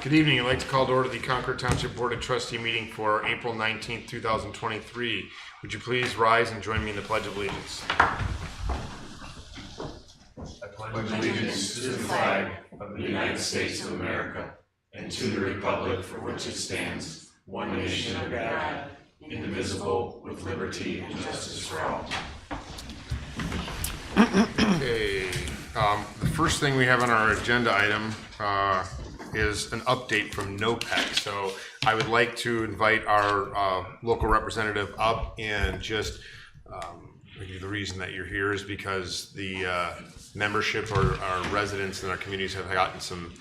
Good evening. I'd like to call to order the Concord Township Board of Trustee meeting for April 19th, 2023. Would you please rise and join me in the Pledge of Allegiance? I pledge allegiance to the flag of the United States of America and to the republic for which it stands, one nation under God, indivisible, with liberty and justice for all. Okay. The first thing we have on our agenda item is an update from NOPEC. So I would like to invite our local representative up and just the reason that you're here is because the membership or our residents in our communities have gotten some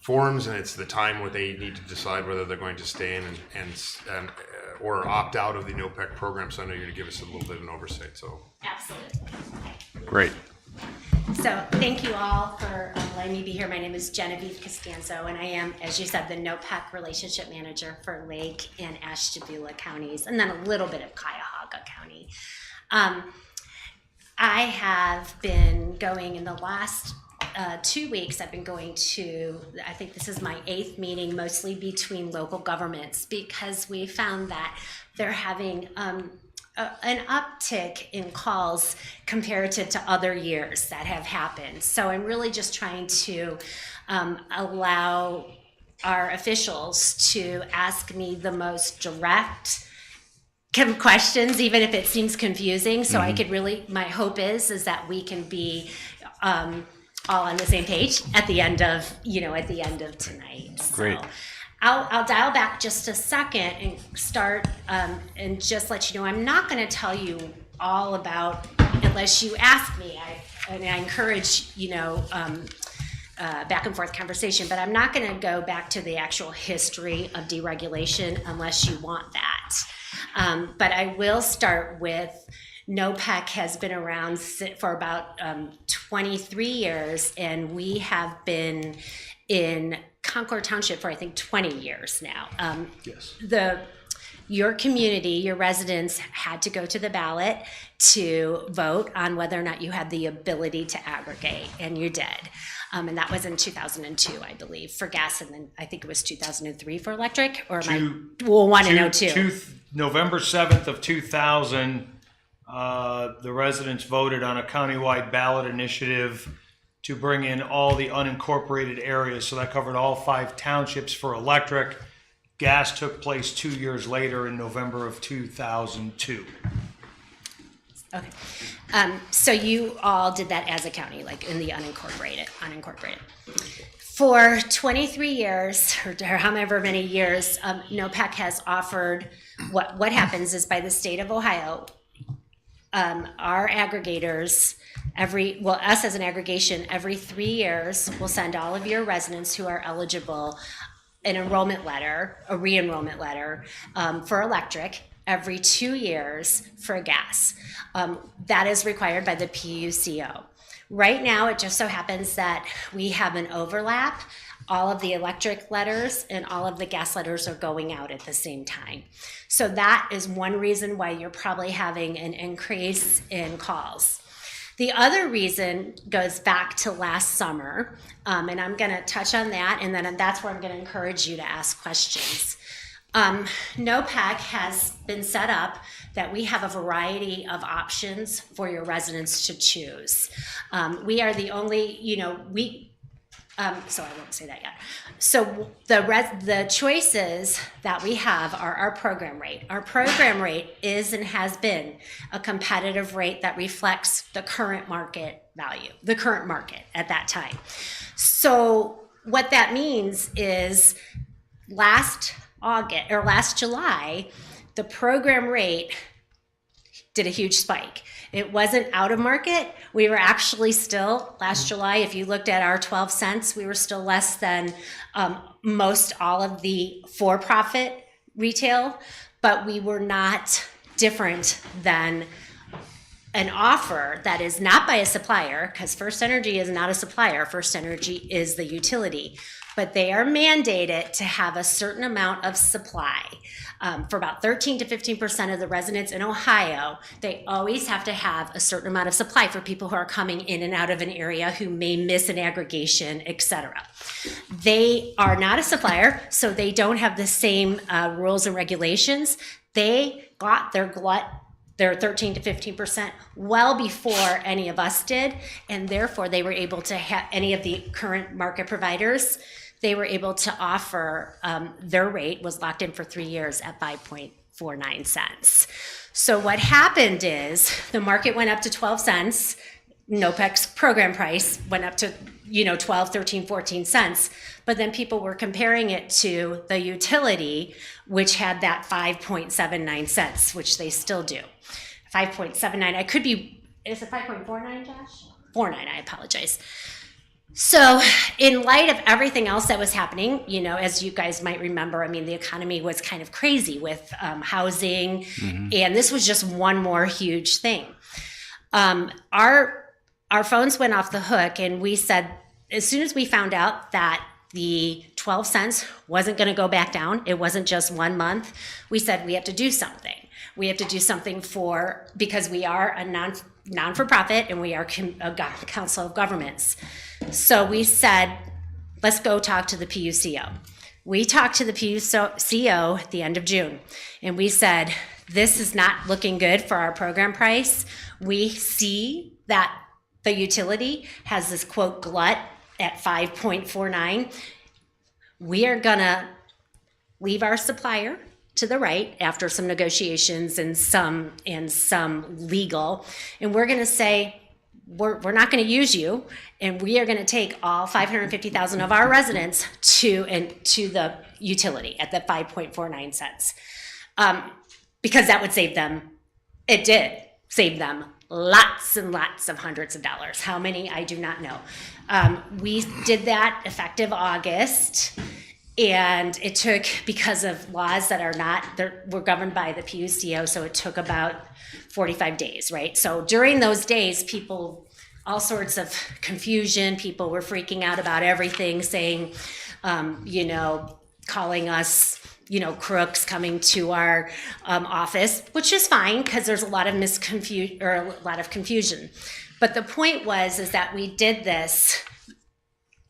forms, and it's the time where they need to decide whether they're going to stay in and or opt out of the NOPEC program. So I know you're going to give us a little bit of an oversight. So absolutely. Great. So thank you all for letting me be here. My name is Genevieve Costanzo, and I am, as you said, the NOPEC Relationship Manager for Lake and Ashtabula counties, and then a little bit of Cuyahoga County. I have been going in the last 2 weeks. I've been going to, I think this is my 8th meeting, mostly between local governments, because we found that they're having an uptick in calls comparative to other years that have happened. So I'm really just trying to allow our officials to ask me the most direct questions, even if it seems confusing. So I could really, my hope is that we can be all on the same page at the end of, tonight. Great. So, I'll dial back just a second and start and just let you know I'm not going to tell you all about, unless you ask me. I encourage back and forth conversation, but I'm not going to go back to the actual history of deregulation unless you want that. But I will start with NOPEC has been around for about 23 years, and we have been in Concord Township for I think 20 years now. Yes. Your community, your residents had to go to the ballot to vote on whether or not you had the ability to aggregate, and you did. And that was in 2002, I believe, for gas, and then I think it was 2003 for electric, or one and 02. November 7th of 2000, the residents voted on a countywide ballot initiative to bring in all the unincorporated areas. So that covered all 5 townships for electric. Gas took place 2 years later in November of 2002. Okay. So you all did that as a county, like in the unincorporated. For 23 years, or however many years, NOPEC has offered, what happens is by the state of Ohio, our aggregators, us as an aggregation, every 3 years, we'll send all of your residents who are eligible an enrollment letter, a re-enrollment letter for electric, every 2 years for gas. That is required by the PUCO. Right now, it just so happens that we have an overlap. All of the electric letters and all of the gas letters are going out at the same time. So that is one reason why you're probably having an increase in calls. The other reason goes back to last summer, and I'm going to touch on that, and then that's where I'm going to encourage you to ask questions. NOPEC has been set up that we have a variety of options for your residents to choose. We are the only, so I won't say that yet. So the choices that we have are our program rate. Our program rate is and has been a competitive rate that reflects the current market value, the current market at that time. So what that means is last July, the program rate did a huge spike. It wasn't out of market. We were actually still, last July, if you looked at our 12 cents, we were still less than most all of the for-profit retail, but we were not different than an offer that is not by a supplier, because First Energy is not a supplier. First Energy is the utility. but they are mandated to have a certain amount of supply. For about 13 to 15% of the residents in Ohio, they always have to have a certain amount of supply for people who are coming in and out of an area who may miss an aggregation, etc. They are not a supplier, so they don't have the same rules and regulations. They got their 13 to 15% well before any of us did, and therefore they were able to have any of the current market providers. They were able to offer, their rate was locked in for 3 years at 5.49 cents. So what happened is the market went up to 12 cents. NOPEC's program price went up to 12, 13, 14 cents. But then people were comparing it to the utility, which had that 5.79 cents, which they still do. 5.79, is it 5.49, Josh? 49, I apologize. So in light of everything else that was happening, as you guys might remember, I mean, the economy was kind of crazy with housing, and this was just one more huge thing. Our phones went off the hook, and we said, as soon as we found out that the 12 cents wasn't going to go back down, it wasn't just 1 month, we said we have to do something. We have to do something because we are a non-for-profit and we are a council of governments. So we said, let's go talk to the PUCO. We talked to the PUCO at the end of June, and we said, this is not looking good for our program price. We see that the utility has this quote glut at 5.49. We are gonna leave our supplier to the right after some negotiations and some legal, and we're gonna say, we're not going to use you, and we are going to take all 550,000 of our residents to the utility at the 5.49 cents, because that would save them. It did save them lots and lots of hundreds of dollars. How many, I do not know. We did that effective August, and it took, because of laws that were governed by the PUCO, so it took about 45 days, right? So during those days, all sorts of confusion, people were freaking out about everything, saying, calling us, crooks, coming to our office, which is fine because there's a lot of confusion. But the point is that we did this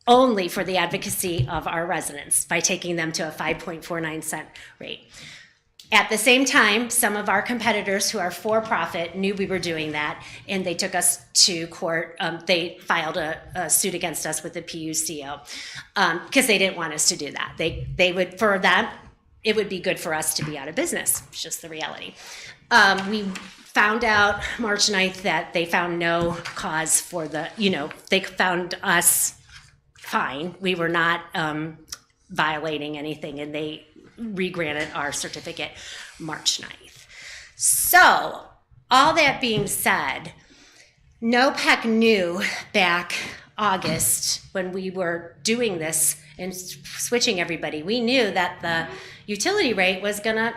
only for the advocacy of our residents by taking them to a 5.49 cent rate. At the same time, some of our competitors who are for-profit knew we were doing that, and they took us to court. They filed a suit against us with the PUCO because they didn't want us to do that. They would, for them, it would be good for us to be out of business. It's just the reality. We found out March 9th that they found no cause for they found us fine. We were not violating anything, and they re-granted our certificate March 9th. So, all that being said, NOPEC knew back August when we were doing this and switching everybody, we knew that the utility rate was gonna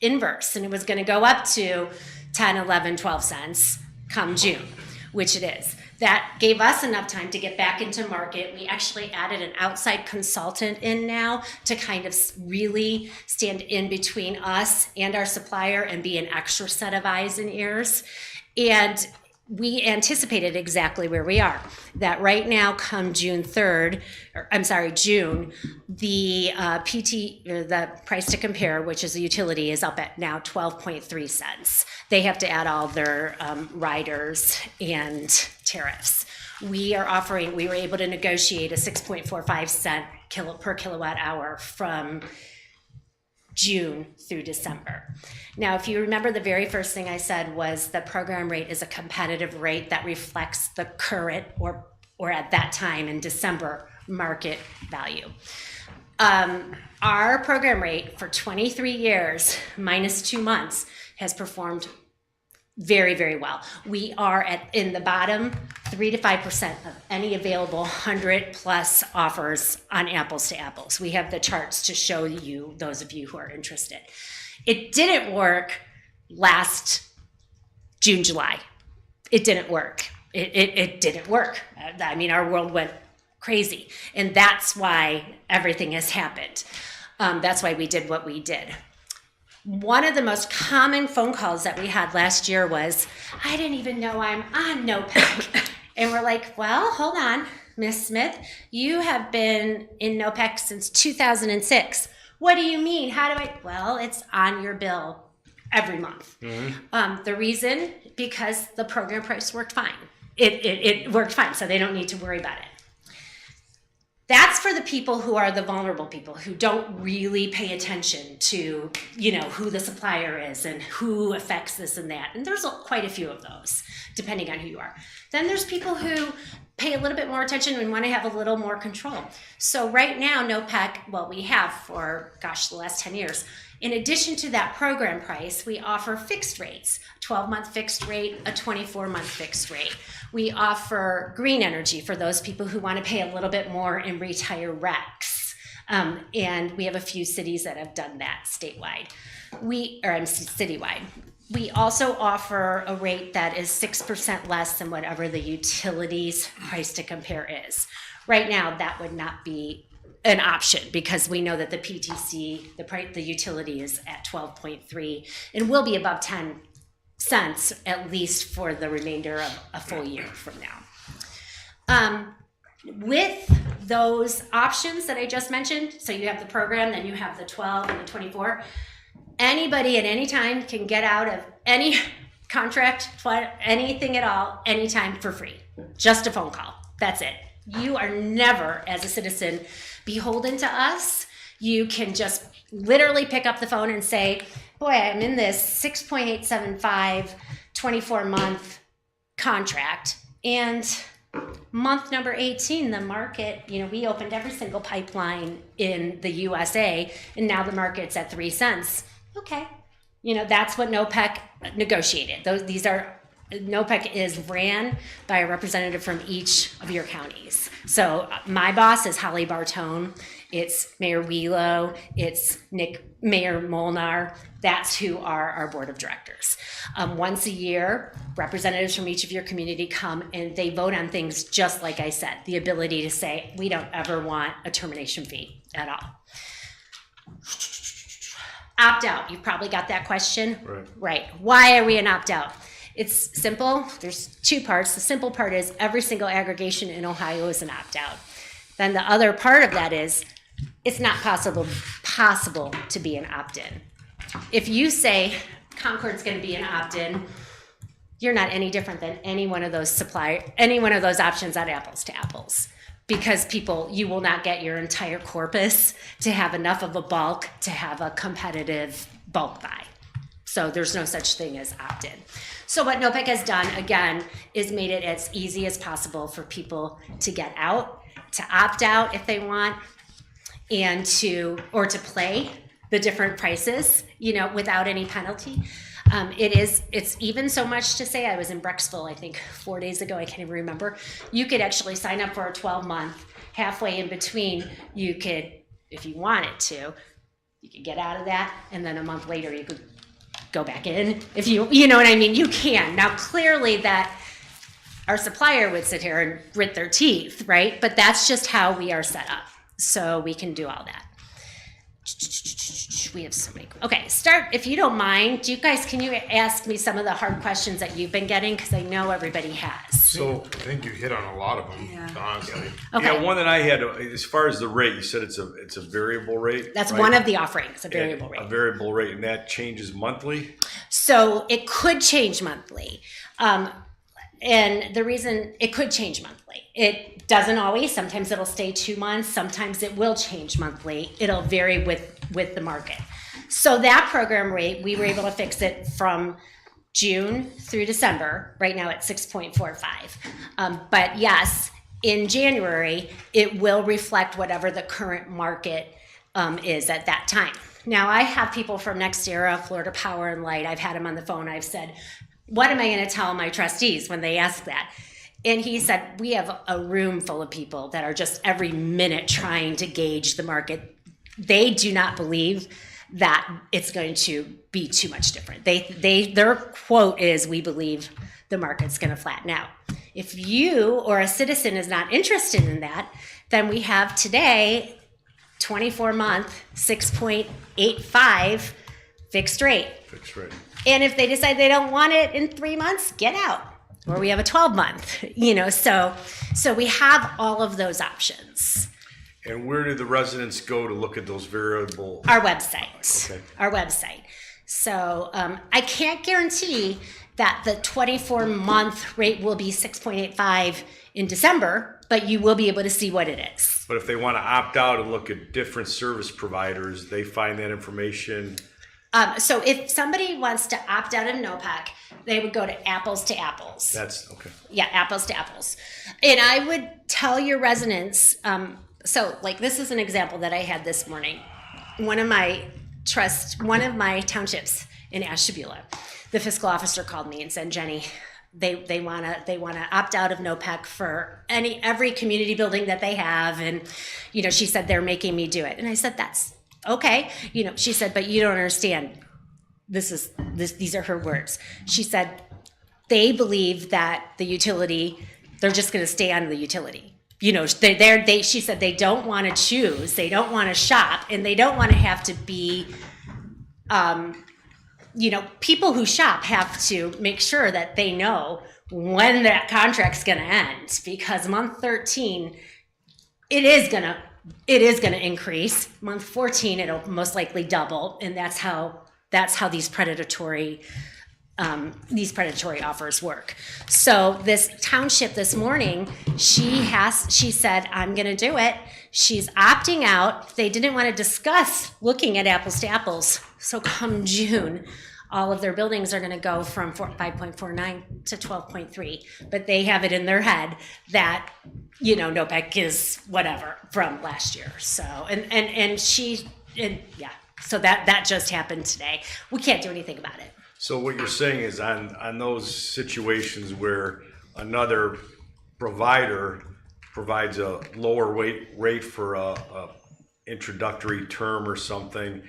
inverse, and it was gonna go up to 10, 11, 12 cents come June, which it is. That gave us enough time to get back into market. We actually added an outside consultant in now to kind of really stand in between us and our supplier and be an extra set of eyes and ears. And we anticipated exactly where we are. That right now, come June, the the price to compare, which is the utility, is up at now 12.3 cents. They have to add all their riders and tariffs. We were able to negotiate a 6.45 cent per kilowatt hour from June through December. Now, if you remember, the very first thing I said was the program rate is a competitive rate that reflects the current or at that time in December market value. Our program rate for 23 years minus 2 months has performed very, very well. We are in the bottom 3 to 5% of any available 100 plus offers on apples to apples. We have the charts to show you, those of you who are interested. It didn't work last June, July. It didn't work. It didn't work. I mean, our world went crazy. And that's why everything has happened. That's why we did what we did. One of the most common phone calls that we had last year was, I didn't even know I'm on NOPEC. And we're like, well, hold on, Miss Smith, you have been in NOPEC since 2006. What do you mean? How do I? Well, it's on your bill every month. The reason, because the program price worked fine. It worked fine, so they don't need to worry about it. That's for the people who are the vulnerable people who don't really pay attention to, who the supplier is and who affects this and that. And there's quite a few of those, depending on who you are. Then there's people who pay a little bit more attention and want to have a little more control. So right now, NOPEC, well, we have for, the last 10 years, in addition to that program price, we offer fixed rates, 12-month fixed rate, a 24-month fixed rate. We offer green energy for those people who want to pay a little bit more and retire RECs. And we have a few cities that have done that statewide. Citywide. We also offer a rate that is 6% less than whatever the utilities price to compare is. Right now, that would not be an option because we know that the PTC, the utility is at 12.3 and will be above 10 cents at least for the remainder of a full year from now. With those options that I just mentioned, so you have the program, then you have the 12 and the 24, anybody at any time can get out of any contract, anything at all, anytime for free. Just a phone call. That's it. You are never, as a citizen, beholden to us. You can just literally pick up the phone and say, boy, I'm in this 6.875 24-month contract. And month number 18, the market, we opened every single pipeline in the USA, and now the market's at 3 cents. Okay. That's what NOPEC negotiated. NOPEC is ran by a representative from each of your counties. So my boss is Holly Bartone. It's Mayor Wheelo. It's Mayor Molnar. That's who are our board of directors. Once a year, representatives from each of your community come and they vote on things just like I said. The ability to say, we don't ever want a termination fee at all. Opt out. You've probably got that question. Right. Why are we an opt out? It's simple. There's two parts. The simple part is every single aggregation in Ohio is an opt-out. Then the other part of that is it's not possible to be an opt-in. If you say Concord's going to be an opt-in, you're not any different than any one of those options at apples to apples. Because you will not get your entire corpus to have enough of a bulk to have a competitive bulk buy. So there's no such thing as opt-in. So what NOPEC has done, again, is made it as easy as possible for people to get out, to opt out if they want, and to play the different prices, without any penalty. It's even so much to say, I was in Brecksville, I think 4 days ago, I can't even remember. You could actually sign up for a 12-month, halfway in between, you could, if you wanted to, you could get out of that, and then a month later you could go back in, if you know what I mean, you can. Now, clearly that our supplier would sit here and grit their teeth, right? But that's just how we are set up. So we can do all that. We have so many. Okay, if you don't mind, can you ask me some of the hard questions that you've been getting? Because I know everybody has. So I think you hit on a lot of them, honestly. Okay. Yeah, one that I had, as far as the rate, you said it's a variable rate. That's right? one of the offerings, a variable rate. A variable rate, and that changes monthly? So it could change monthly. And the reason it could change monthly, it doesn't always. Sometimes it'll stay 2 months. Sometimes it will change monthly. It'll vary with the market. So that program rate, we were able to fix it from June through December, right now at 6.45. But yes, in January, it will reflect whatever the current market is at that time. Now, I have people from NextEra, Florida Power and Light. I've had them on the phone. I've said, what am I going to tell my trustees when they ask that? And he said, we have a room full of people that are just every minute trying to gauge the market. They do not believe that it's going to be too much different. Their quote is, we believe the market's going to flatten out. If you or a citizen is not interested in that, then we have today 24-month 6.85 fixed rate. Fixed rate. And if they decide they don't want it in 3 months, get out. Or we have a 12-month, so we have all of those options. And where do the residents go to look at those variable? Our website. Okay. Our website. So I can't guarantee that the 24-month rate will be 6.85 in December, but you will be able to see what it is. But if they want to opt out and look at different service providers, they find that information. So if somebody wants to opt out of NOPEC, they would go to Apples to Apples. That's okay. Yeah, Apples to Apples. And I would tell your residents, so like this is an example that I had this morning. One of my townships in Ashtabula, the fiscal officer called me and said, Jenny, they wanna opt out of NOPEC for every community building that they have, and she said they're making me do it. And I said, that's okay. She said, but you don't understand. These are her words. She said, they believe that the utility, they're just going to stay on the utility. She said they don't want to choose, they don't want to shop, and they don't want to have to be, people who shop have to make sure that they know when that contract's going to end, because month 13, it is going to increase. Month 14, it'll most likely double, and that's how these predatory offers work. So this township this morning, she said, I'm going to do it. She's opting out. They didn't want to discuss looking at Apples to Apples. So come June, all of their buildings are going to go from 5.49 to 12.3, but they have it in their head that NOPEC is whatever from last year. So so that just happened today. We can't do anything about it. So what you're saying is on those situations where another provider provides a lower rate for a introductory term or something,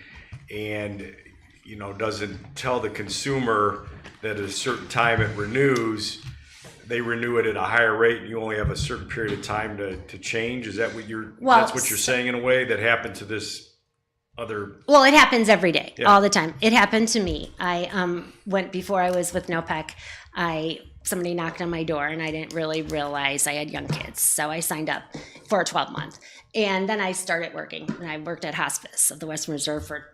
and doesn't tell the consumer that at a certain time it renews, they renew it at a higher rate, and you only have a certain period of time to change. Is that what that's what you're saying in a way that happened to this other? Well, it happens every day, Yeah. all the time. It happened to me. I before I was with NOPEC, somebody knocked on my door, and I didn't really realize I had young kids. So I signed up for a 12-month. And then I started working, and I worked at Hospice of the Western Reserve for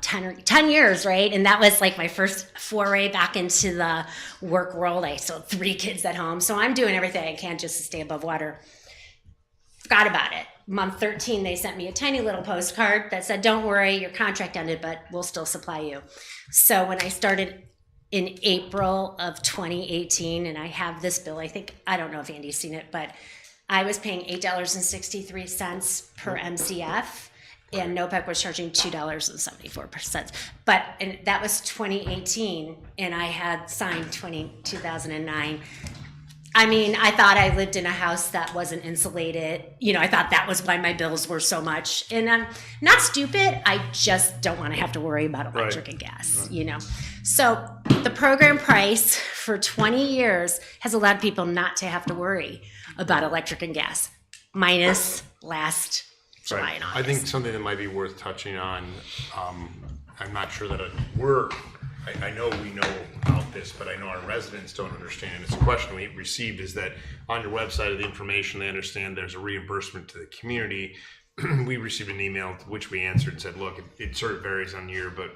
10 years, right? And that was like my first foray back into the work world. I still have 3 kids at home. So I'm doing everything I can just to stay above water. Forgot about it. Month 13, they sent me a tiny little postcard that said, don't worry, your contract ended, but we'll still supply you. So when I started in April of 2018, and I have this bill, I don't know if Andy's seen it, but I was paying $8.63 per MCF, and NOPEC was charging $2.74. And that was 2018, and I had signed 2009. I mean, I thought I lived in a house that wasn't insulated. I thought that was why my bills were so much. And I'm not stupid. I just don't want to have to worry about electric and gas, So the program price for 20 years has allowed people not to have to worry about electric and gas, minus last July and August. I think something that might be worth touching on, I'm not sure that I know we know about this, but I know our residents don't understand. It's a question we received, is that on your website of the information, they understand there's a reimbursement to the community. We received an email which we answered and said, look, it sort of varies on year, but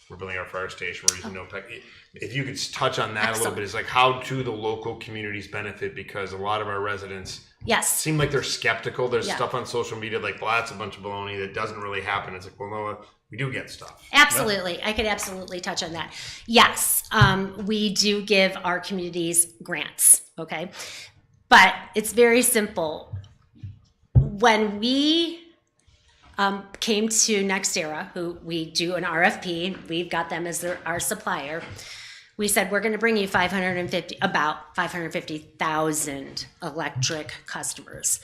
we're building our fire station, we're using NOPEC. If you could touch on that a little bit, it's like, how do the local communities benefit? Because a lot of our residents seem like they're skeptical. There's stuff on social media like, well, that's a bunch of baloney that doesn't really happen. It's like, well, no, we do get stuff. Absolutely. I could absolutely touch on that. Yes, we do give our communities grants, okay? But it's very simple. When we came to NextEra, who we do an RFP, we've got them as our supplier, we said, we're going to bring you about 550,000 electric customers.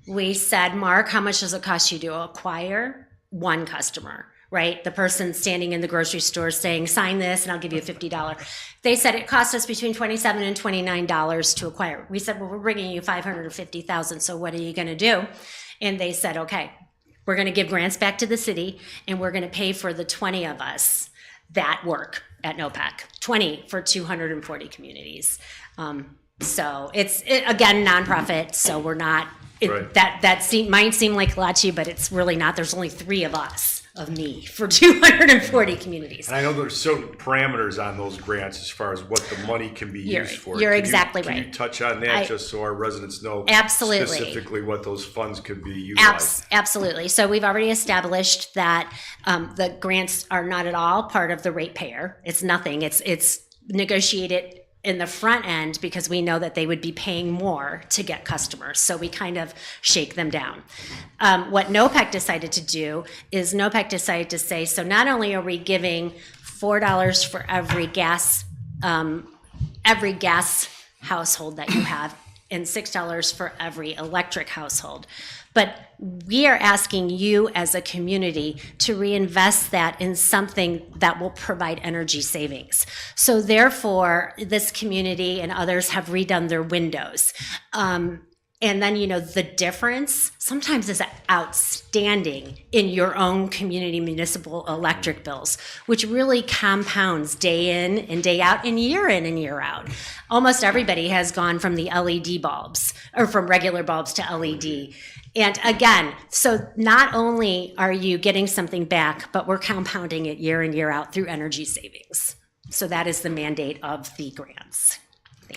We said, Mark, how much does it cost you to acquire one customer, right? The person standing in the grocery store saying, sign this and I'll give you a $50. They said it cost us between $27 and $29 to acquire. We said, well, we're bringing you $550,000. So what are you going to do? And they said, okay, we're going to give grants back to the city and we're going to pay for the 20 of us that work at NOPEC, 20 for 240 communities. So it's again, nonprofit. So we're not, Right. might seem like a lot to you, but it's really not. There's only 3 of us, of me, for 240 communities. And I know there's certain parameters on those grants as far as what the money can be used for. You're Can exactly Can you right. touch on that just so our residents know Absolutely. specifically what those funds could be utilized? Absolutely. So we've already established that the grants are not at all part of the ratepayer. It's nothing. It's negotiated in the front end because we know that they would be paying more to get customers. So we kind of shake them down. What NOPEC decided to do is NOPEC decided to say, so not only are we giving $4 for every gas household that you have and $6 for every electric household, but we are asking you as a community to reinvest that in something that will provide energy savings. So therefore, this community and others have redone their windows. And then, the difference sometimes is outstanding in your own community municipal electric bills, which really compounds day in and day out and year out. Almost everybody has gone from the LED bulbs or from regular bulbs to LED. And again, so not only are you getting something back, but we're compounding it year in, year out through energy savings. So that is the mandate of the grants.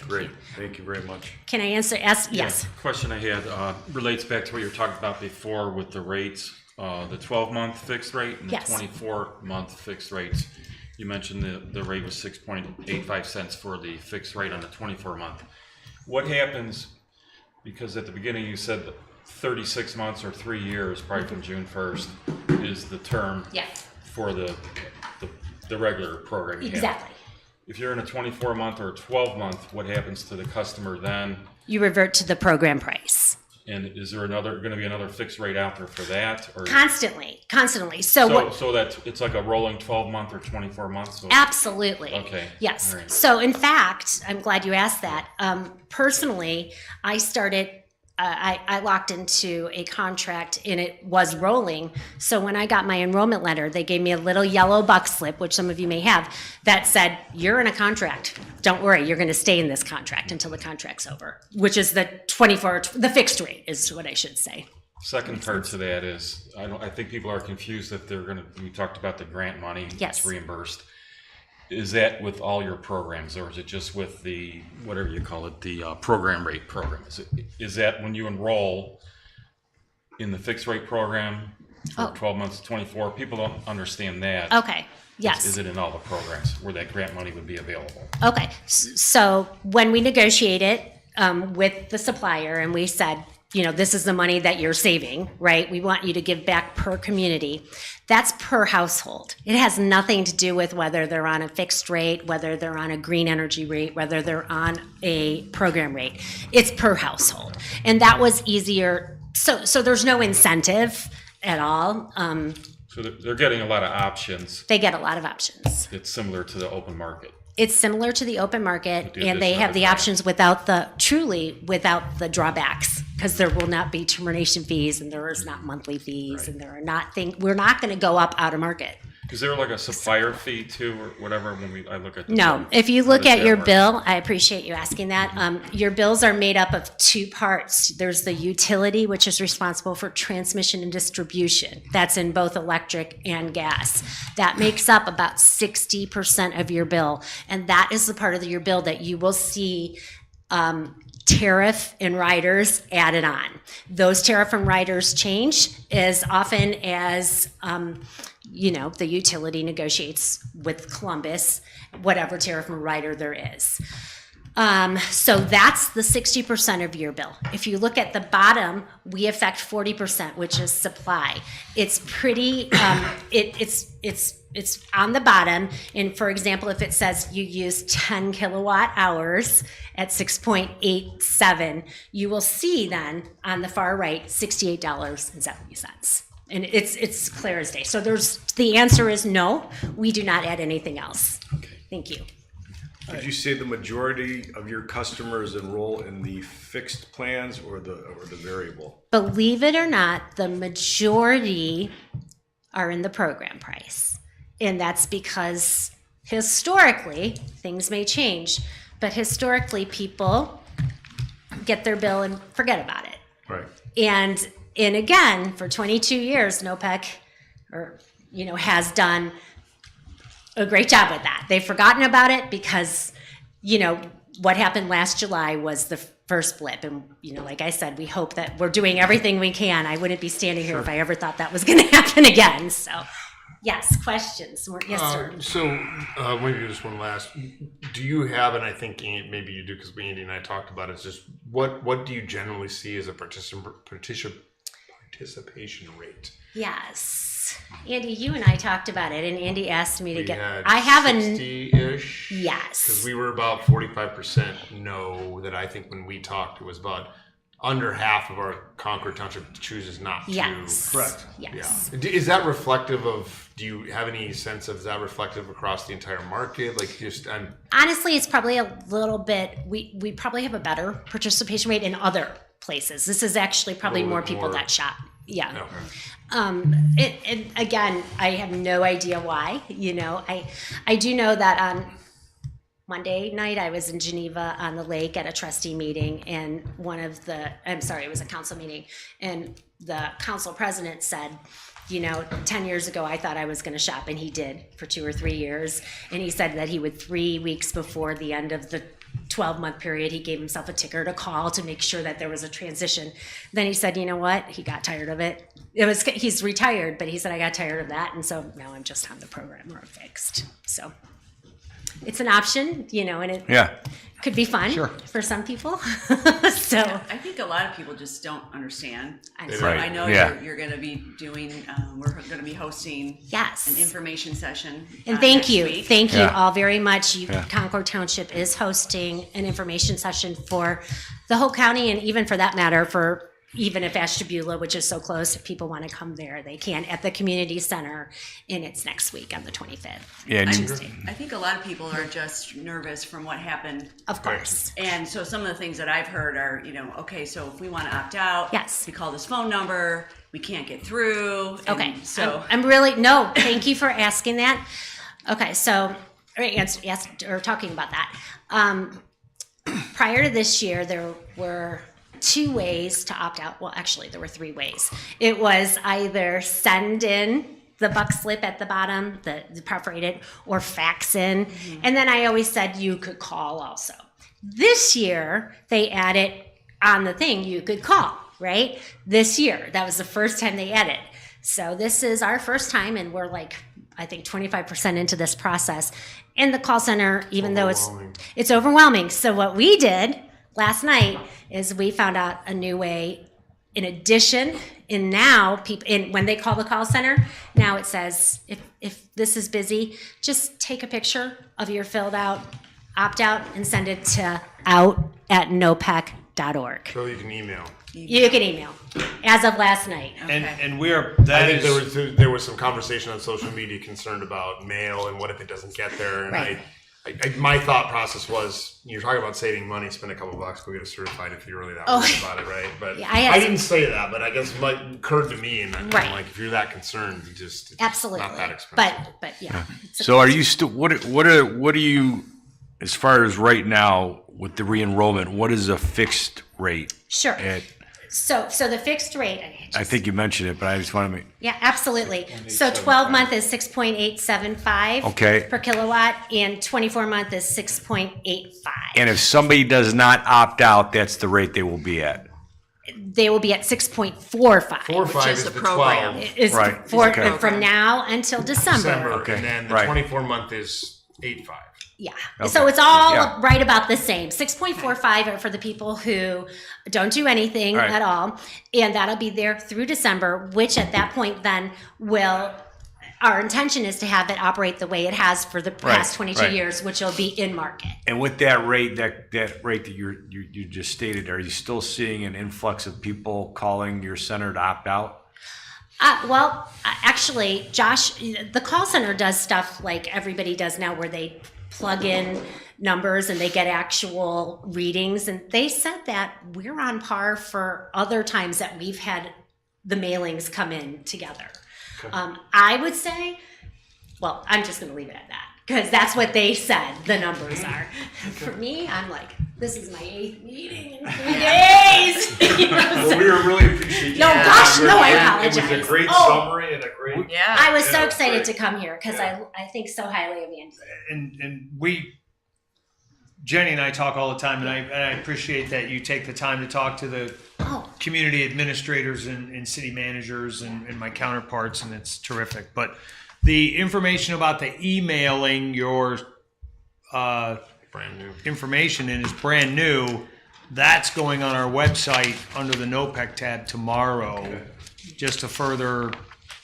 Great. Thank you very much. Can I ask? Yes. Question I had relates back to what you were talking about before with the rates, the 12-month fixed rate and the Yes. 24-month fixed rates. You mentioned the rate was 6.85 cents for the fixed rate on the 24-month. What happens, because at the beginning you said that 36 months or 3 years, probably from June 1st, is the term Yes. for the regular program you have. Exactly. If you're in a 24-month or 12-month, what happens to the customer then? You revert to the program price. And is there going to be another fixed rate out there for that? Or Constantly. so that it's like a rolling 12-month or 24 months? So Absolutely. Okay. Yes. All right. So in fact, I'm glad you asked that. Personally, I started, I locked into a contract and it was rolling. So when I got my enrollment letter, they gave me a little yellow buck slip, which some of you may have, that said, you're in a contract. Don't worry, you're going to stay in this contract until the contract's over, which is the the fixed rate is what I should say. Second part to that is, I think people are confused if we talked about the grant money. Yes. It's reimbursed. Is that with all your programs, or is it just with the, whatever you call it, the program rate program? Is that when you enroll in the fixed rate program for 12 months to 24? People don't understand that. Okay. Yes. Is it in all the programs where that grant money would be available? Okay, so when we negotiated with the supplier and we said, this is the money that you're saving, right? We want you to give back per community. That's per household. It has nothing to do with whether they're on a fixed rate, whether they're on a green energy rate, whether they're on a program rate. It's per household. And that was easier. So there's no incentive at all. So they're getting a lot of options. They get a lot of options. It's similar to the open market. It's similar to the open market, the and they addition have of the the options without the drawbacks, because there will not be termination fees and there is not monthly fees and there are not we're not going to go up out of market. Is there like a supplier fee too, or whatever, when I look at the No, bill? if you How look does at that your work? bill, I appreciate you asking that. Your bills are made up of 2 parts. There's the utility, which is responsible for transmission and distribution. That's in both electric and gas. That makes up about 60% of your bill. And that is the part of your bill that you will see tariff and riders added on. Those tariff and riders change as often as the utility negotiates with Columbus, whatever tariff and rider there is. So that's the 60% of your bill. If you look at the bottom, we affect 40%, which is supply. It's pretty, it's on the bottom. And for example, if it says you use 10 kilowatt hours at 6.87, you will see then on the far right, $68.70. And it's clear as day. So the answer is no, we do not add anything else. Thank you. Did you say the majority of your customers enroll in the fixed plans or the variable? Believe it or not, the majority are in the program price. And that's because historically, things may change, but historically people get their bill and forget about it. Right. And again, for 22 years, NOPEC has done a great job with that. They've forgotten about it because, what happened last July was the first blip. And, like I said, we hope that we're doing everything we can. I wouldn't be standing here if I ever thought that was going to happen again. So, yes, questions? Yes, sir. So maybe just one last. Do you have, and I think maybe you do because Andy and I talked about it, it's just what do you generally see as a participation rate? Yes. Andy, you and I talked about it, and Andy asked me to get. I have 60-ish. Yes. Because we were about 45% no. That I think when we talked, it was about under half of our Concord Township chooses not to. Yes. Correct. Yes. Yeah. Is that reflective of? Do you have any sense of? Is that reflective across the entire market? Like Honestly, it's probably a little bit. We probably have a better participation rate in other places. This is actually probably more people that shop. Yeah. Okay. And again, I have no idea why. I do know that on Monday night I was in Geneva on the lake at a trustee meeting, and it was a council meeting, and the council president said, 10 years ago I thought I was going to shop, and he did for 2 or 3 years, and he said that he would 3 weeks before the end of the 12-month period, he gave himself a ticker to call to make sure that there was a transition. Then he said, you know what? He got tired of it. He's retired, but he said, I got tired of that. And so now I'm just on the program or fixed. So it's an option, and it could be fun for some people. So I think a lot of people just don't understand. Right. So I know you're going to be doing, we're going to be hosting yes, an information session. and thank next you. week. Thank you all very much. Concord Township is hosting an information session for the whole county, and even for that matter, for even if Ashtabula, which is so close, if people want to come there, they can at the community center, and it's next week on the 25th. Yeah, Tuesday. I think a lot of people are just nervous from what happened. Of course. And so some of the things that I've heard are, okay, so if we want to opt out, Yes. we call this phone number, we can't get through. And Okay. So I'm really, no, thank you for asking that. Okay, so, talking about that. Prior to this year, there were 2 ways to opt out. Well, actually, there were 3 ways. It was either send in the buck slip at the bottom, the perforated, or fax in. Mm-hmm. And then I always said you could call also. This year, they added on the thing, you could call, right? This year, that was the first time they added. So this is our first time, and we're I think 25% into this process. And the call center, even though it's overwhelming. So what we did last night is we found out a new way. In addition, and now people, when they call the call center, now it says if this is busy, just take a picture of your filled out opt out and send it to out@nopec.org. So you can email. You can email as of last night. And we're I think there was some conversation on social media concerned about mail and what if it doesn't get there. And Right. my thought process was, you're talking about saving money, spend a couple bucks, go get it certified if you're really that worried about it, right? But Yeah, I didn't say that, but I guess it occurred to me, and I'm Right. like, if you're that concerned, it's Absolutely. not that expensive. But yeah. So are you still, what are you, as far as right now with the re-enrollment, what is a fixed rate? Sure. At, So the fixed rate. I think you mentioned it, but I just want to make, Yeah, absolutely. So 12-month is 6.875 Okay. per kilowatt, and 24-month is 6.85. and if somebody does not opt out, that's the rate they will be at. They will be at 6.45. 4.5 is is the the program. 12 Is Right. for, Okay. from now until December. Okay. and then the Right. 24-month is 8.5. Yeah. Okay. So it's all Yeah. right about the same. 6.45 are for the people who don't do anything All right. at all. And that'll be there through December, which at that point then our intention is to have it operate the way it has for the past 22 right. years, which will be in market. And with that rate, that rate that you just stated, are you still seeing an influx of people calling your center to opt out? Actually, Josh, the call center does stuff like everybody does now where they plug in numbers and they get actual readings. And they said that we're on par for other times that we've had the mailings come in together. I would say, well, I'm just going to leave it at that because that's what they said the numbers are. For me, I'm like, this is my 8th meeting in 3 days. You know, Well, we really appreciate you. No, gosh, no, I It apologize. was a great Oh. summary and a great. Yeah. I was so Yeah, excited great. to come here because I think so highly of Andy. And Jenny and I talk all the time, and I appreciate that you take the time to talk to the Oh, community administrators and city managers and my counterparts, and it's terrific. But the information about the emailing your Brand new. information in is brand new. That's going on our website under the NOPEC tab tomorrow, just to further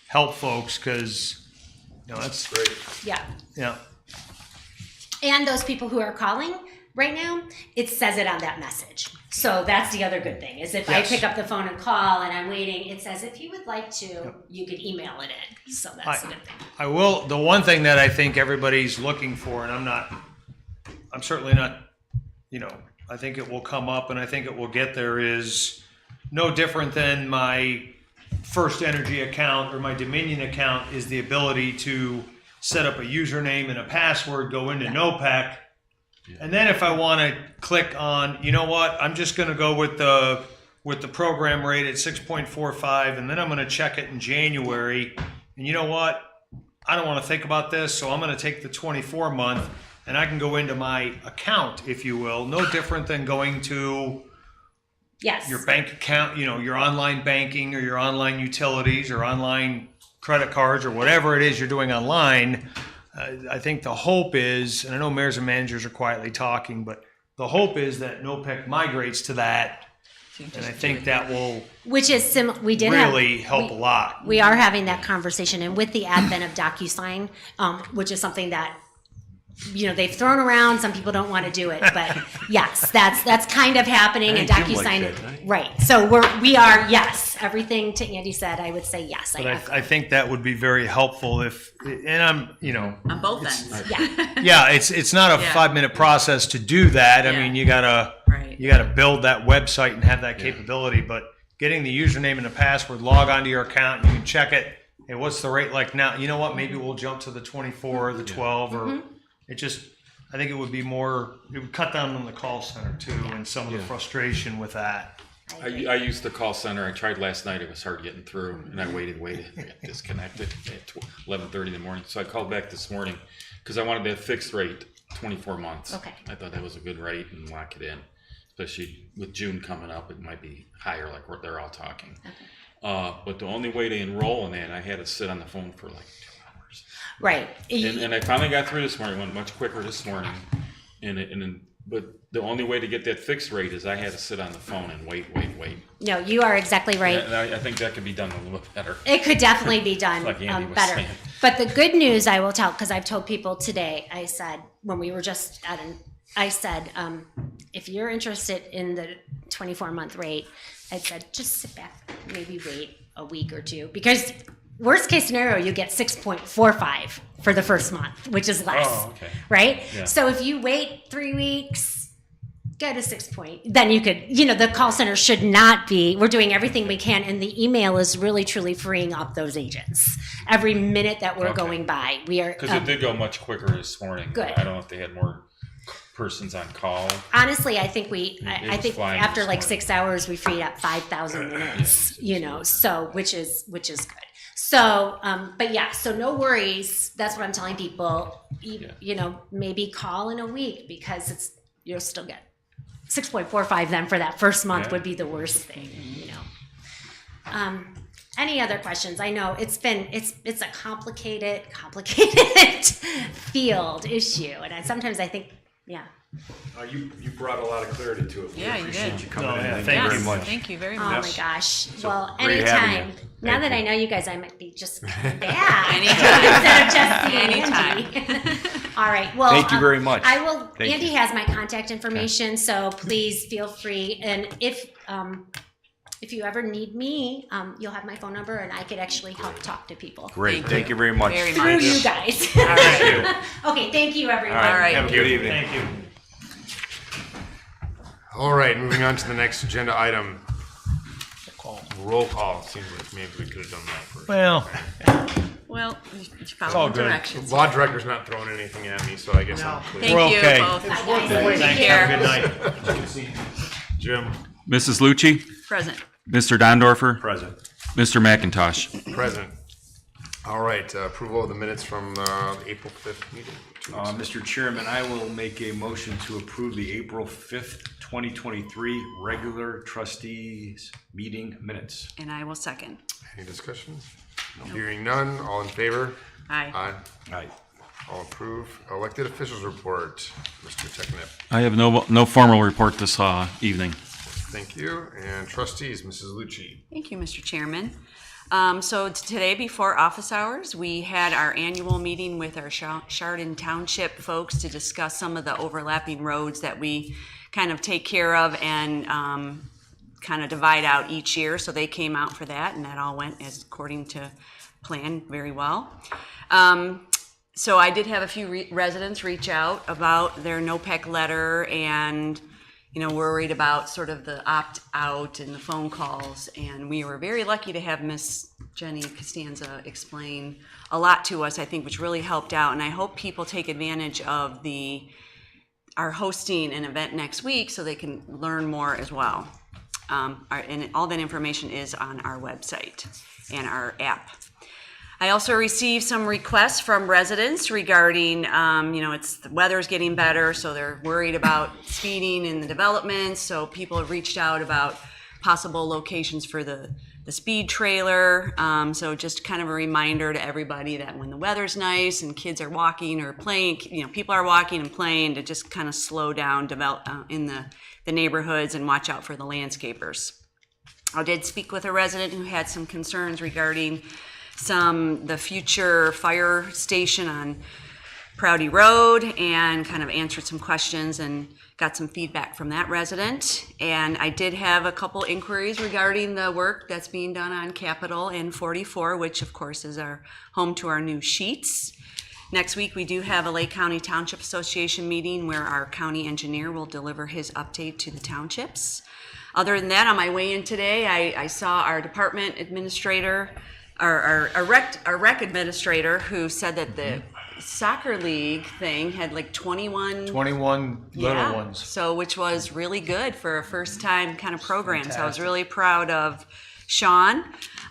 help folks, because that's Great. yeah. And those people who are calling right now, it says it on that message. So that's the other good thing, is if Yes. I pick up the phone and call and I'm waiting, it says if you would like to, you could email it in. So that's a good thing. I will. The one thing that I think everybody's looking for, and I'm certainly not, I think it will come up and I think it will get there, is no different than my First Energy account or my Dominion account, is the ability to set up a username and a password, go into NOPEC. And then if I want to click on, I'm just going to go with the program rate at 6.45, and then I'm going to check it in January. And you know what? I don't want to think about this, so I'm going to take the 24 month, and I can go into my account, if you will. No different than going to Yes. your bank account, your online banking or your online utilities or online credit cards or whatever it is you're doing online. I think the hope is, and I know mayors and managers are quietly talking, but the hope is that NOPEC migrates to that, and I think that will Which is we did really help a lot. We are having that conversation, and with the advent of DocuSign, which is something that they've thrown around. Some people don't want to do it, but yes, that's kind of happening. And Jim liked DocuSign, that, right? right? So we are yes. Everything to Andy said, I would say yes. But I think that would be very helpful and I'm, On both ends. yeah. yeah, it's not a 5-minute process to do that. I Yeah. mean, you gotta build that website and have that capability, but getting the username and the password, log onto your account, you can check it. Hey, what's the rate like now? You know what? Maybe we'll jump to the 24 or the 12 or I think it would cut down on the call center too, and some of the frustration with that. I used the call center. I tried last night. It was hard getting through, and I waited. I got disconnected at 11:30 in the morning. So I called back this morning because I wanted that fixed rate, 24 months. Okay. I thought that was a good rate and lock it in, especially with June coming up. It might be higher, like what they're all talking. Okay. But the only way to enroll in that, I had to sit on the phone for like 2 hours. Right. And I finally got through this morning. Went much quicker this morning, but the only way to get that fixed rate is I had to sit on the phone and wait. No, you are exactly right. And I think that could be done a little bit better. It could definitely be done Like Andy was better. saying. But the good news I will tell, because I've told people today, I said, when we were just I said, if you're interested in the 24-month rate, I said, just sit back, maybe wait a week or two, because worst case scenario, you get 6.45 for the first month, which is less, okay. right? Yeah. So if you wait 3 weeks, get a 6 point, then you could, the call center should not be, we're doing everything we can, and the email is really truly freeing up those agents. Every minute that we're going by, we are. Because it did go much quicker this morning. Good. I don't know if they had more persons on call. Honestly, I think I was think flying after this like morning. 6 hours, we freed up 5,000 minutes, so which is good. So, but yeah, so no worries. That's what I'm telling people. Maybe call in a week, because you'll still get 6.45 then for that first month would be the worst thing, Any other questions? I know it's a complicated field issue, and sometimes I think, You brought a lot of clarity to it. We Yeah, you appreciate did. you coming in. Thank Thank you you very very much. Thank you very oh much. my gosh. So Well, great having anytime. you. Now Thank that you. I know you guys, I might be just coming back Anytime. instead of just seeing Andy. All right. Well, Thank you very much. I will. Thank Andy you. has my contact information, so please feel free. And if if you ever need me, you'll have my phone number and I could actually help talk to people. Great, thank you very much. Very Through much. you guys. All right. Okay, thank you, everyone. All right. Have a good evening. Thank you. All right, moving on to the next agenda item. Roll call. Seems like maybe we could have done that first. Well, Well, you all follow the good. directions. Law director's not throwing anything at me, so I guess I'm clear. Thank We're you okay. both. Bye, guys. thanks, Take care. have a good night. Jim, Mrs. Lucci, Present. Mr. Dondorfer, Present. Mr. McIntosh. present. All right, approval of the minutes from the April 5th meeting. 2 weeks ago. Mr. Chairman, I will make a motion to approve the April 5th, 2023 regular trustees meeting minutes. And I will second. Any discussion? Hearing none, all in favor? Aye. Aye. Aye. All approve. Elected officials report, Mr. Technip. I have no formal report this evening. Thank you. And trustees, Mrs. Lucci. Thank you, Mr. Chairman. So today, before office hours, we had our annual meeting with our Chardon Township folks to discuss some of the overlapping roads that we kind of take care of and kind of divide out each year. So they came out for that, and that all went as according to plan very well. So I did have a few residents reach out about their NOPEC letter and worried about sort of the opt-out and the phone calls, and we were very lucky to have Miss Jenny Costanza explain a lot to us, I think, which really helped out, and I hope people take advantage of our hosting an event next week so they can learn more as well. And all that information is on our website and our app. I also received some requests from residents regarding, the weather's getting better, so they're worried about speeding in the development. So people have reached out about possible locations for the speed trailer. So just kind of a reminder to everybody that when the weather's nice and kids are walking or playing, people are walking and playing, to just kind of slow down in the neighborhoods and watch out for the landscapers. I did speak with a resident who had some concerns regarding the future fire station on Prouty Road, and kind of answered some questions and got some feedback from that resident. And I did have a couple inquiries regarding the work that's being done on Capitol and 44, which of course is our home to our new sheets. Next week, we do have a Lake County Township Association meeting where our county engineer will deliver his update to the townships. Other than that, on my way in today, I saw our department administrator, our rec administrator, who said that the soccer league thing had like 21 little ones. So, which was really good for a first time kind of program. So I was really proud of Sean.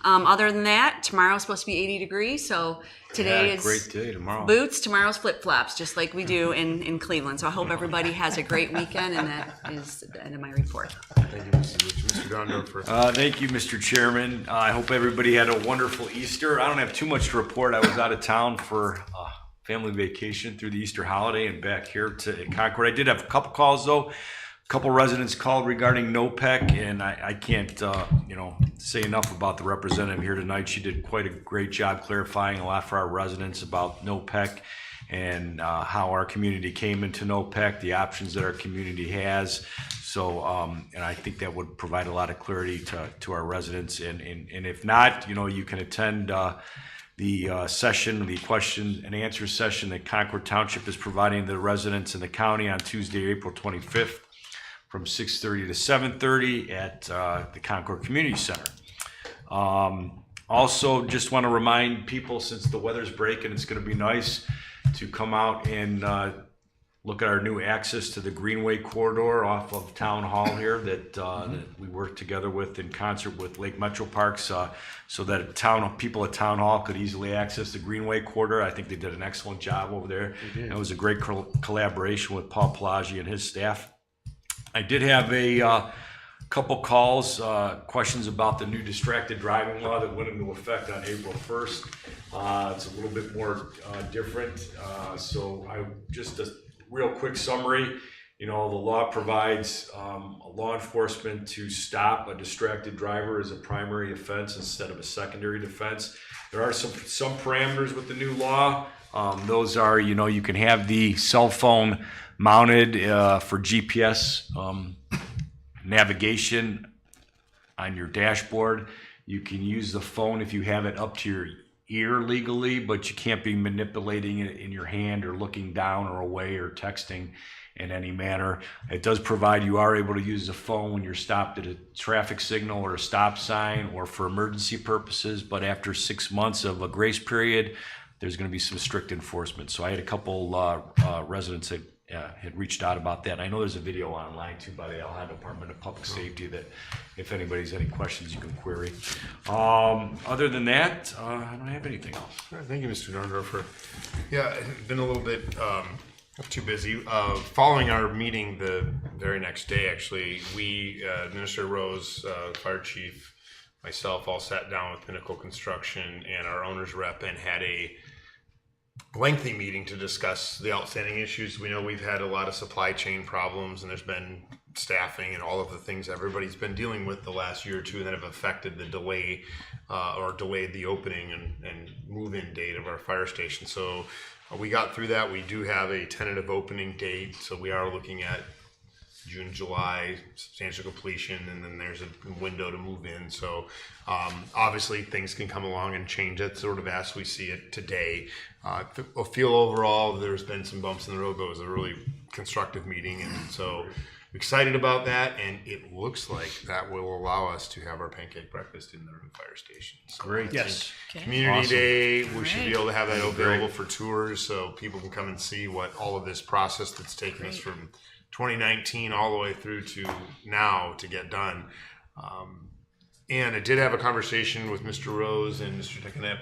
Other than that, tomorrow's supposed to be 80 degrees. So today is Great day tomorrow. boots, tomorrow's flip-flops, just like we do in Cleveland. So I hope everybody has a great weekend, and that is the end of my report. Thank you, Mrs. Lucci. Mr. Dondorfer. Thank you, Mr. Chairman. I hope everybody had a wonderful Easter. I don't have too much to report. I was out of town for family vacation through the Easter holiday and back here to Concord. I did have a couple calls though. A couple residents called regarding NOPEC, and I can't say enough about the representative here tonight. She did quite a great job clarifying a lot for our residents about NOPEC and how our community came into NOPEC, the options that our community has. So, and I think that would provide a lot of clarity to our residents. And if not, you can attend the session, the question and answer session that Concord Township is providing the residents in the county on Tuesday, April 25th from 6:30 to 7:30 at the Concord Community Center. Also, just want to remind people, since the weather's breaking, it's going to be nice to come out and look at our new access to the Greenway corridor off of Town Hall here that we worked together with in concert with Lake Metro Parks, so that people at Town Hall could easily access the Greenway corridor. I think they did an excellent job over there. It was a great collaboration with Paul Pelagi and his staff. I did have a couple calls, questions about the new distracted driving law that went into effect on April 1st. It's a little bit more different. So just a real quick summary. The law provides law enforcement to stop a distracted driver as a primary offense instead of a secondary defense. There are some parameters with the new law. Those are, you can have the cell phone mounted for GPS navigation on your dashboard. You can use the phone if you have it up to your ear legally, but you can't be manipulating it in your hand or looking down or away or texting in any manner. It does provide you are able to use the phone when you're stopped at a traffic signal or a stop sign or for emergency purposes, but after 6 months of a grace period, there's going to be some strict enforcement. So I had a couple residents that had reached out about that. I know there's a video online too by the Ohio Department of Public Safety that if anybody's any questions, you can query. Other than that, I don't have anything else. All right, thank you, Mr. Dorndorfer. Yeah, it's been a little bit too busy. Following our meeting the very next day, actually, we, Minister Rose, Fire Chief, myself, all sat down with Pinnacle Construction and our owner's rep and had a lengthy meeting to discuss the outstanding issues. We know we've had a lot of supply chain problems and there's been staffing and all of the things everybody's been dealing with the last year or two that have affected the delay or delayed the opening and move-in date of our fire station. So we got through that. We do have a tentative opening date, so we are looking at June, July, substantial completion, and then there's a window to move in. So obviously things can come along and change it sort of as we see it today. I feel overall there's been some bumps in the road, but it was a really constructive meeting, and so excited about that. And it looks like that will allow us to have our pancake breakfast in the fire station. So Great. I Yes. think Community Awesome. Day, we should be Great. able to have that available for tours so people can come and see what all of this process that's taken us from 2019 all the way through to now to get done. And I did have a conversation with Mr. Rose and Mr. Tekanep.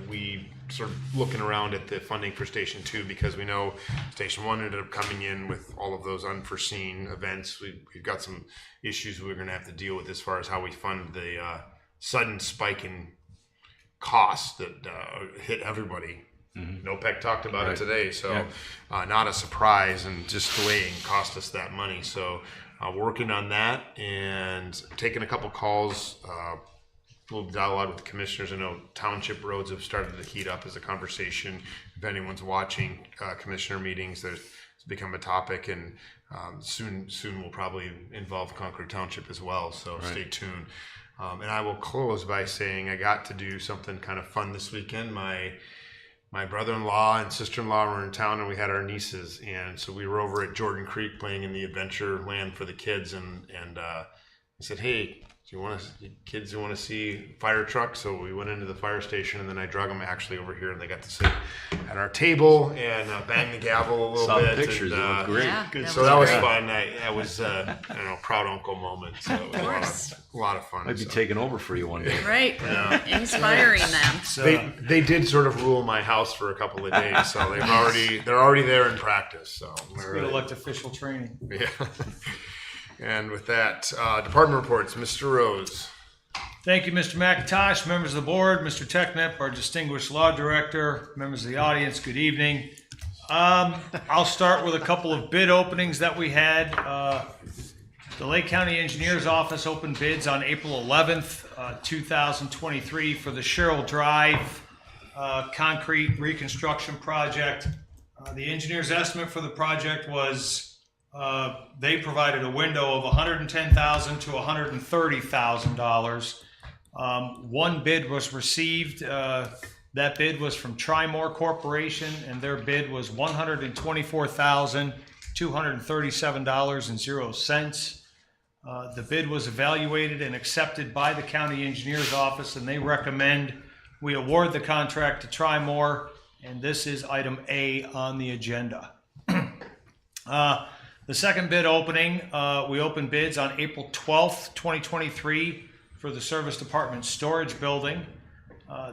We sort of looking around at the funding for Station 2 because we know Station 1 ended up coming in with all of those unforeseen events. We've got some issues we're going to have to deal with as far as how we fund the sudden spike in costs that hit everybody. NOPEC talked about it today, so not a surprise, and just delaying cost us that money. So working on that and taking a couple calls, a little dialogue with the commissioners. I know township roads have started to heat up as a conversation. If anyone's watching commissioner meetings, it's become a topic, and soon will probably involve Concord Township as well. So stay tuned. And I will close by saying I got to do something kind of fun this weekend. My brother-in-law and sister-in-law were in town, and we had our nieces, and so we were over at Jordan Creek playing in the adventure land for the kids, and I said, hey, do you want to kids who want to see fire trucks? So we went into the fire station, and then I drug them actually over here, and they got to sit at our table and bang the gavel a little Saw bit. the pictures, and, they look great. Yeah, so that was great. fun. That was I don't know, proud uncle moment. So it was a lot of fun. Might be so. taking over for you one day. Right, inspiring them. They did sort of rule my house for a couple of days, so they're already there in practice. So we're Good elect official training. yeah. And with that, department reports, Mr. Rose. Thank you, Mr. McIntosh, members of the board, Mr. Technip, our distinguished law director, members of the audience, good evening. I'll start with a couple of bid openings that we had. The Lake County Engineers Office opened bids on April 11th, 2023 for the Sherrill Drive concrete reconstruction project. The engineer's estimate for the project was they provided a window of $110,000 to $130,000. One bid was received. That bid was from Trimore Corporation, and their bid was $124,237.00. The bid was evaluated and accepted by the county engineer's office, and they recommend we award the contract to Trimore, and this is item A on the agenda. The second bid opening, we opened bids on April 12th, 2023 for the Service Department Storage Building.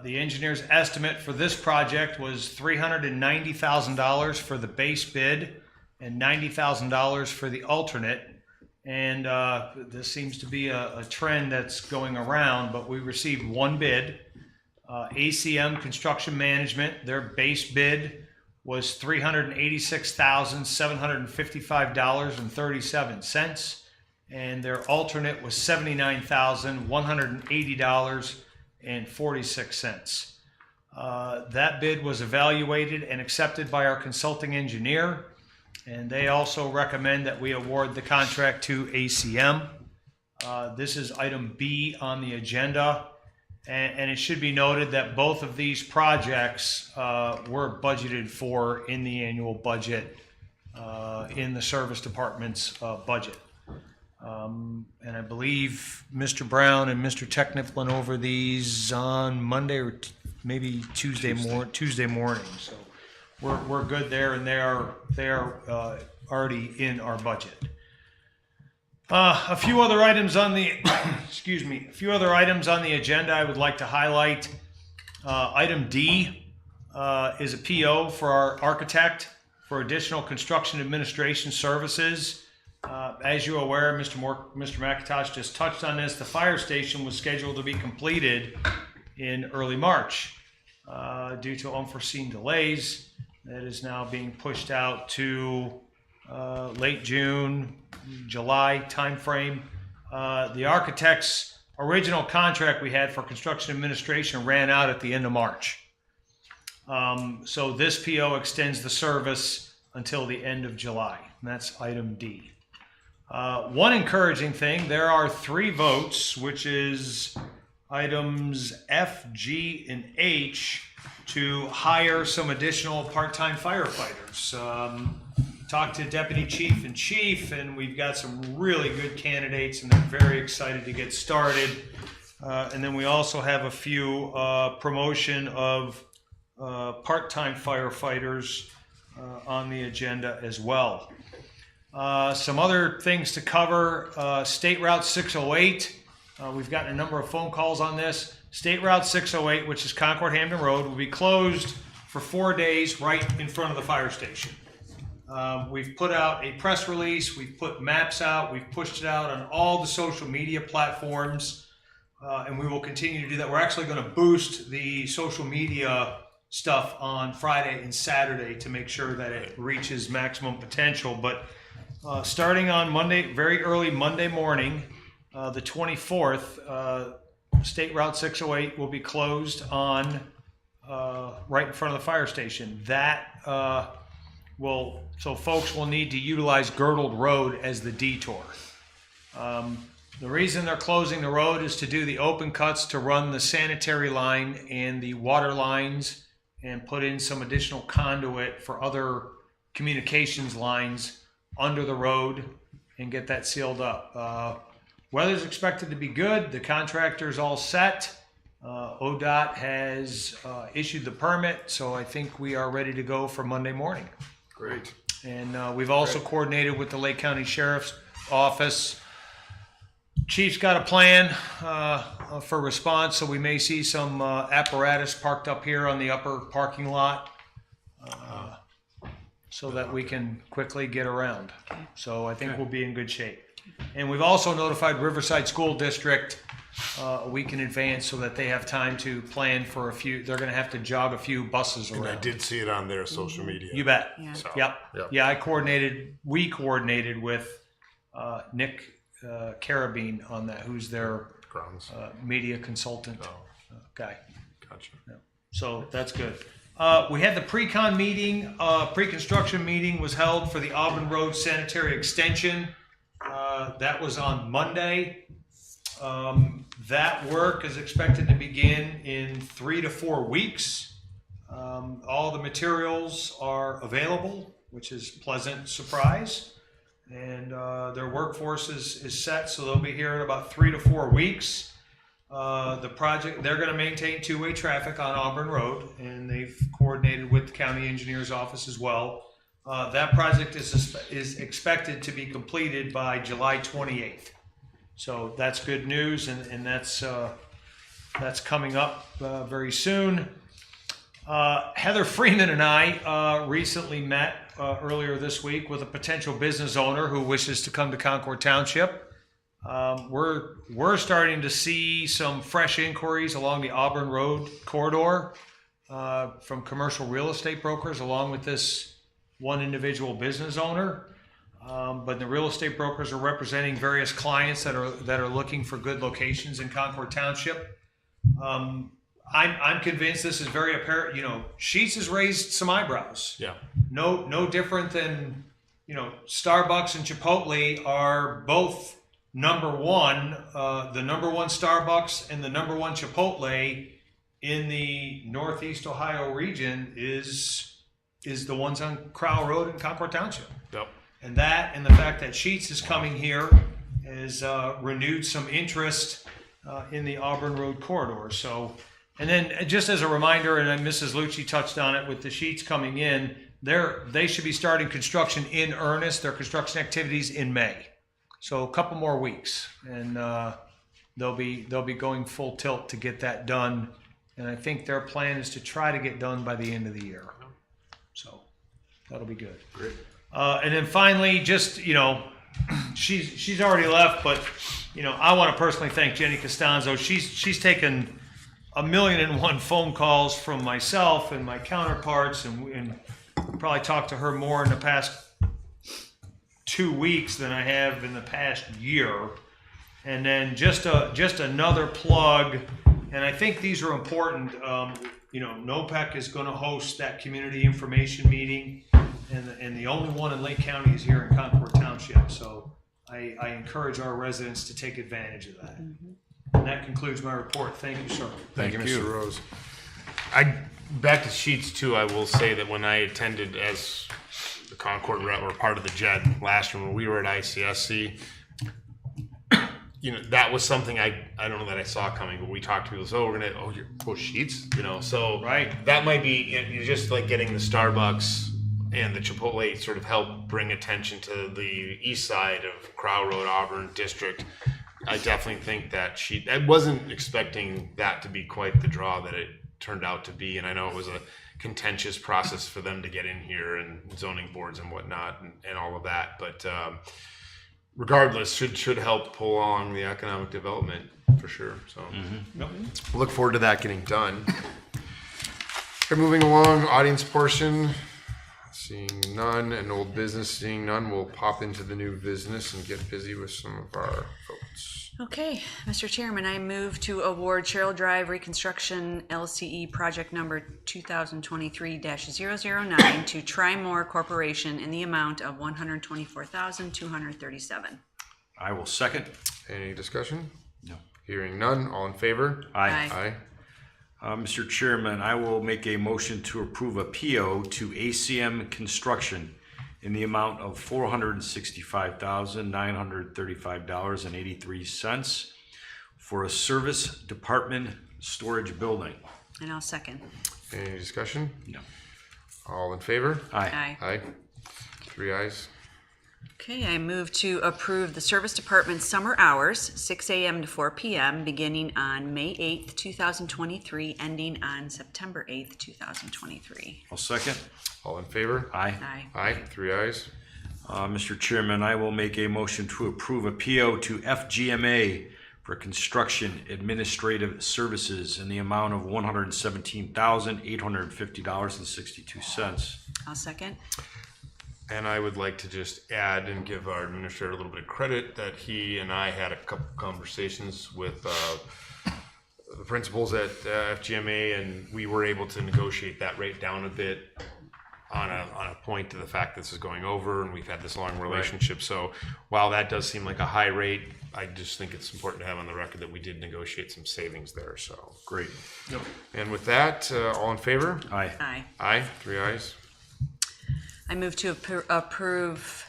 The engineer's estimate for this project was $390,000 for the base bid and $90,000 for the alternate. And this seems to be a trend that's going around, but we received one bid. ACM Construction Management, their base bid was $386,755.37, and their alternate was $79,180.46. That bid was evaluated and accepted by our consulting engineer, and they also recommend that we award the contract to ACM. This is item B on the agenda. And it should be noted that both of these projects were budgeted for in the annual budget, in the service department's budget. And I believe Mr. Brown and Mr. Techniff went over these on Monday or maybe Tuesday morning. So we're good there, and they are already in our budget. A few other items on the excuse me. A few other items on the agenda I would like to highlight. Item D is a PO for our architect for additional construction administration services. As you're aware, Mr. McIntosh just touched on this. The fire station was scheduled to be completed in early March. Due to unforeseen delays, that is now being pushed out to late June, July timeframe. The architect's original contract we had for construction administration ran out at the end of March. So this PO extends the service until the end of July, and that's item D. One encouraging thing, there are 3 votes, which is items F, G, and H, to hire some additional part-time firefighters. Talked to Deputy Chief and Chief, and we've got some really good candidates, and they're very excited to get started. And then we also have a few promotion of part-time firefighters on the agenda as well. Some other things to cover. State Route 608. We've gotten a number of phone calls on this. State Route 608, which is Concord-Hamden Road, will be closed for 4 days right in front of the fire station. We've put out a press release. We've put maps out. We've pushed it out on all the social media platforms, and we will continue to do that. We're actually going to boost the social media stuff on Friday and Saturday to make sure that it reaches maximum potential. But starting on Monday, very early Monday morning, the 24th, State Route 608 will be closed on right in front of the fire station. That so folks will need to utilize Girdled Road as the detour. The reason they're closing the road is to do the open cuts to run the sanitary line and the water lines and put in some additional conduit for other communications lines under the road and get that sealed up. Weather's expected to be good. The contractor's all set. ODOT has issued the permit, so I think we are ready to go for Monday morning. Great. And we've also coordinated with the Lake County Sheriff's Office. Chief's got a plan for response, so we may see some apparatus parked up here on the upper parking lot so that we can quickly get around. So I think we'll be in good shape. And we've also notified Riverside School District a week in advance so that they have time to plan for a few. They're going to have to jog a few buses around. And I did see it on their social media. You bet. Yeah. So, Yep. Yep. We coordinated with Nick Carabine on that, who's their Grounds. media consultant guy. Gotcha. So that's good. We had the pre-con meeting, pre-construction meeting was held for the Auburn Road Sanitary Extension. That was on Monday. That work is expected to begin in 3 to 4 weeks. All the materials are available, which is a pleasant surprise. And their workforce is set, so they'll be here in about 3 to 4 weeks. The project, they're going to maintain two-way traffic on Auburn Road, and they've coordinated with the county engineer's office as well. That project is expected to be completed by July 28th. So that's good news, and that's coming up very soon. Heather Freeman and I recently met earlier this week with a potential business owner who wishes to come to Concord Township. We're starting to see some fresh inquiries along the Auburn Road corridor from commercial real estate brokers, along with this one individual business owner. But the real estate brokers are representing various clients that are looking for good locations in Concord Township. I'm convinced this is very apparent. You know, Sheetz has raised some eyebrows. Yeah. No different than, Starbucks and Chipotle are both the number one Starbucks and the number one Chipotle in the Northeast Ohio region is the ones on Crowell Road in Concord Township. Yep. And that, and the fact that Sheetz is coming here has renewed some interest in the Auburn Road corridor. So, and then just as a reminder, and then Mrs. Lucci touched on it with the Sheetz coming in, they should be starting construction in earnest, their construction activities in May. So a couple more weeks, and they'll be going full tilt to get that done. And I think their plan is to try to get done by the end of the year. So that'll be good. Great. And then finally, just, you know, she's already left, but, you know, I want to personally thank Jenny Costanzo. She's taken 1,000,001 phone calls from myself and my counterparts, and probably talked to her more in the past 2 weeks than I have in the past year. And then just another plug, and I think these are important. You know, NOPEC is going to host that community information meeting, and the only one in Lake County is here in Concord Township. So I encourage our residents to take advantage of that. And that concludes my report. Thank you, sir. Thank you, Mr. Rose. Back to Sheetz too, I will say that when I attended as the Concord rep or part of the JED last year when we were at ICSC, you know, that was something I don't know that I saw coming, but we talked to people, so you're Sheetz, you know, so Right. that might be, you're just like getting the Starbucks and the Chipotle sort of help bring attention to the east side of Crowell Road, Auburn District. I definitely think that I wasn't expecting that to be quite the draw that it turned out to be, and I know it was a contentious process for them to get in here and zoning boards and whatnot and all of that, but regardless, should help pull along the economic development for sure. So look forward to that getting done. Okay, moving along, audience portion. Seeing none, and old business, seeing none, we'll pop into the new business and get busy with some of our folks. Okay, Mr. Chairman, I move to award Cheryl Drive Reconstruction LCE project number 2023-009 to Trimore Corporation in the amount of $124,237. I will second. Any discussion? No. Hearing none, all in favor? Aye. Aye. Mr. Chairman, I will make a motion to approve a PO to ACM Construction in the amount of $465,935.83 for a service department storage building. And I'll second. Any discussion? No. All in favor? Aye. Aye. 3 ayes. Okay, I move to approve the Service Department summer hours, 6 a.m. to 4 p.m., beginning on May 8th, 2023, ending on September 8th, 2023. I'll second. All in favor? Aye. Aye. Aye. 3 ayes. Mr. Chairman, I will make a motion to approve a PO to FGMA for construction administrative services in the amount of $117,850.62. I'll second. And I would like to just add and give our administrator a little bit of credit that he and I had a couple conversations with the principals at FGMA, and we were able to negotiate that rate down a bit on a point to the fact this is going over, and we've had this long relationship. So while that does seem like a high rate, I just think it's important to have on the record that we did negotiate some savings there. So Great. Yep. and with that, all in favor? Aye. Aye. Aye. 3 ayes. I move to approve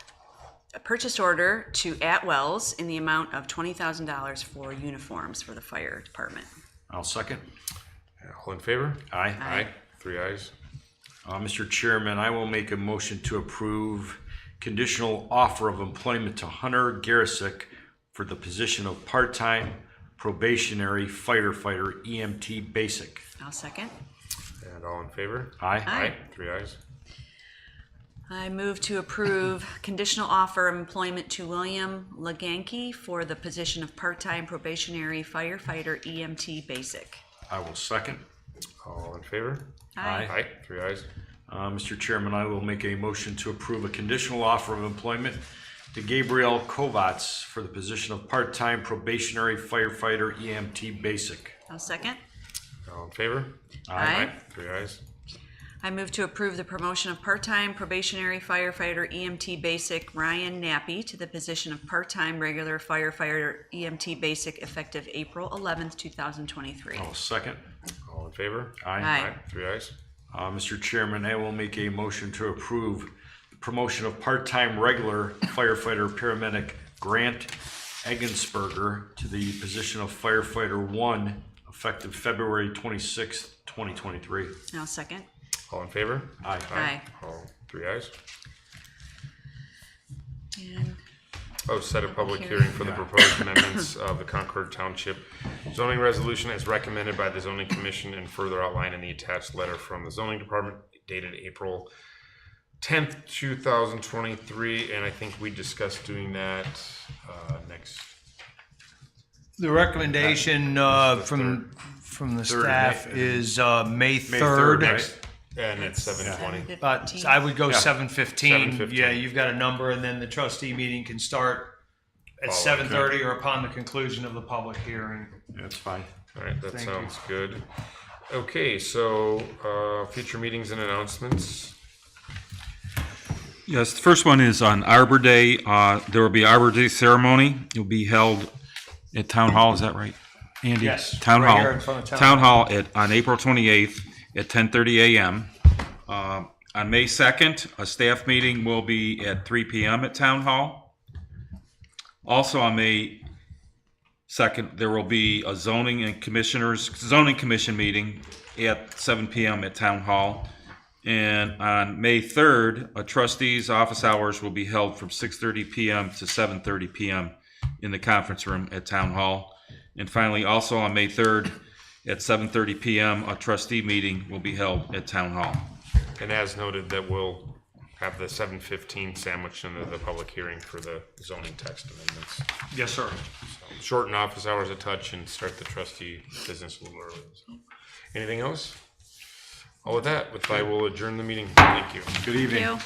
a purchase order to Atwells in the amount of $20,000 for uniforms for the fire department. I'll second. All in favor? Aye. Aye. 3 ayes. Mr. Chairman, I will make a motion to approve conditional offer of employment to Hunter Garisick for the position of part-time probationary firefighter EMT basic. I'll second. And all in favor? Aye. Aye. 3 ayes. I move to approve conditional offer of employment to William Leganke for the position of part-time probationary firefighter EMT basic. I will second. All in favor? Aye. Aye. 3 ayes. Mr. Chairman, I will make a motion to approve a conditional offer of employment to Gabriel Kovacs for the position of part-time probationary firefighter EMT basic. I'll second. All in favor? Aye. 3 ayes. I move to approve the promotion of part-time probationary firefighter EMT Basic Ryan Nappy to the position of part-time regular firefighter EMT Basic effective April 11th, 2023. I'll second. All in favor? Aye. 3 ayes. Mr. Chairman, I will make a motion to approve the promotion of part-time regular firefighter paramedic Grant Eggensberger to the position of firefighter 1 effective February 26th, 2023. Now second. All in favor? Aye. Aye. All 3 ayes. And Set a public hearing for the proposed amendments of the Concord Township zoning resolution as recommended by the zoning commission and further outlined in the attached letter from the zoning department dated April 10th, 2023. And I think we discussed doing that next. The recommendation from the staff is May 3rd. right? And it's 7:20. But I would go 7:15. 7:15. Yeah, you've got a number, and then the trustee meeting can start at Following. 7:30 or upon the conclusion of the public hearing. That's fine. All right, that Thank sounds good. Okay, so future meetings and announcements. Yes, the first one is on Arbor Day. There will be Arbor Day ceremony. It'll be held at Town Hall, is that right, Andy? Yes, Town right Hall. here in front of Town Town Hall on April 28th at 10:30 a.m. On May 2nd, a staff meeting will be at 3 p.m. at Town Hall. Also on May 2nd, there will be a zoning commission meeting at 7 p.m. at Town Hall. And on May 3rd, a trustees' office hours will be held from 6:30 p.m. to 7:30 p.m. in the conference room at Town Hall. And finally, also on May 3rd at 7:30 p.m., a trustee meeting will be held at Town Hall. And as noted, that we'll have the 7:15 sandwiched into the public hearing for the zoning text amendments. Yes, sir. Shorten office hours a touch and start the trustee business a little early. So. Anything else? All with that, I will adjourn the meeting. Thank you. Good evening. you.